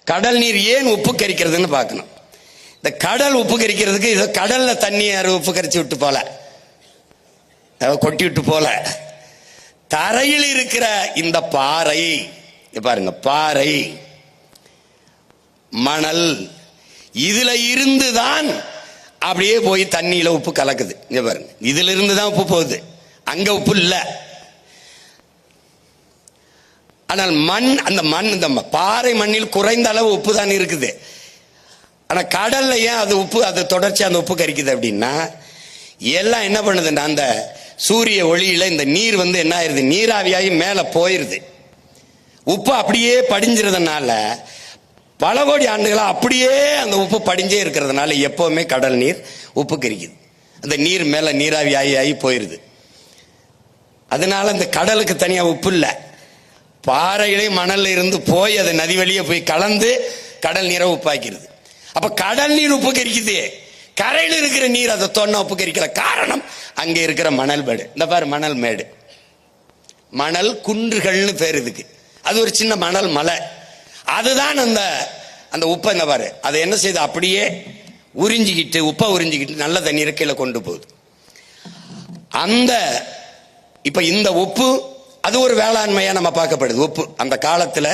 கடல் நீர் ஏன் உப்பு கரிக்கிறதுன்னு பார்க்கணும். இந்த கடல் உப்பு கரிக்கிறதுக்கு இதோ கடல்ல தண்ணி யாரும் உப்பு கரிச்சு விட்டு போல, கொட்டி விட்டு போல, தரையில் இருக்கிற இந்த பாறை பாருங்க, பாறை மணல் இதுல இருந்துதான் அப்படியே போய் தண்ணியில உப்பு கலக்குது. இங்க பாருங்க, இதுல இருந்து தான் உப்பு போகுது, அங்க உப்பு இல்ல. ஆனால் மண், அந்த மண், இந்த பாறை மண்ணில் குறைந்த அளவு உப்பு தான் இருக்குது. ஆனா கடல்ல ஏன் அது உப்பு, அது தொடர்ச்சி அந்த உப்பு கரிக்குது அப்படின்னா, எல்லாம் என்ன பண்ணுதுன்னா அந்த சூரிய ஒளியில இந்த நீர் என்ன ஆயிருது, நீராவியாகி மேல போயிருது. உப்பு அப்படியே படிஞ்சிருந்தனால பல கோடி ஆண்டுகளா அப்படியே அந்த உப்பு படிஞ்சே இருக்கிறதுனால எப்பவுமே கடல் நீர் உப்பு கரிக்குது. அந்த நீர் மேல நீராவி ஆகி போயிருது. அதனால அந்த கடலுக்கு தனியா உப்பு இல்லை, பாறைகளே மணல்ல இருந்து போய் அதை நதி வழியே போய் கலந்து கடல் நீரை உப்பாக்கிறது. அப்ப கடல் நீர் உப்பு கரிக்குது, கரையில் இருக்கிற நீர் அதை தொன்ன உப்பு கரிக்கல. காரணம் அங்க இருக்கிற மணல் மேடு. இந்த பாரு மணல் மேடு, மணல் குன்றுகள்னு பேர் இதுக்கு. அது ஒரு சின்ன மணல் மலை, அதுதான் அந்த உப்பை இந்த பாரு அதை என்ன செய்யுது, அப்படியே உறிஞ்சிக்கிட்டு உப்பை உறிஞ்சிக்கிட்டு நல்ல தண்ணீரை கீழே கொண்டு போகுது. இப்ப இந்த உப்பு அது ஒரு வேளாண்மையா நம்ம பார்க்கப்படுது. உப்பு அந்த காலத்துல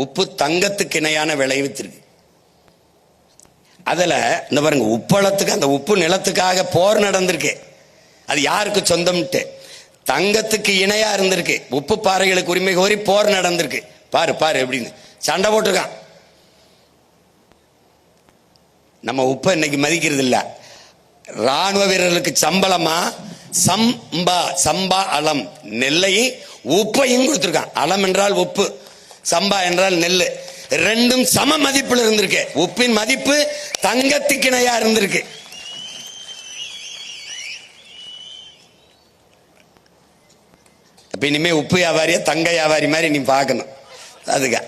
உப்பு தங்கத்துக்கு இணையான விளைவித்திருக்கு. அதுல இந்த பாருங்க, உப்பளத்துக்கு அந்த உப்பு நிலத்துக்காக போர் நடந்திருக்கு. அது யாருக்கு சொந்தம்ட்டு, தங்கத்துக்கு இணையா இருந்திருக்கு. உப்பு பாறைகளுக்கு உரிமை கோரி போர் நடந்திருக்கு. பாரு பாரு எப்படின்னு சண்டை போட்டிருக்கான். நம்ம உப்பை இன்னைக்கு மதிக்கிறது இல்ல. ராணுவ வீரர்களுக்கு சம்பளமா சம்பா அலம் நெல்லையும் உப்பையும் கொடுத்திருக்கான். அலம் என்றால் உப்பு, சம்பா என்றால் நெல். ரெண்டும் சம மதிப்பில் இருந்திருக்கு. உப்பின் மதிப்பு தங்கத்துக்கு இணையா இருந்திருக்கு. அப்ப இனிமே உப்பு வியாபாரியா தங்க வியாபாரி மாதிரி நீ பார்க்கணும். அதுக்கு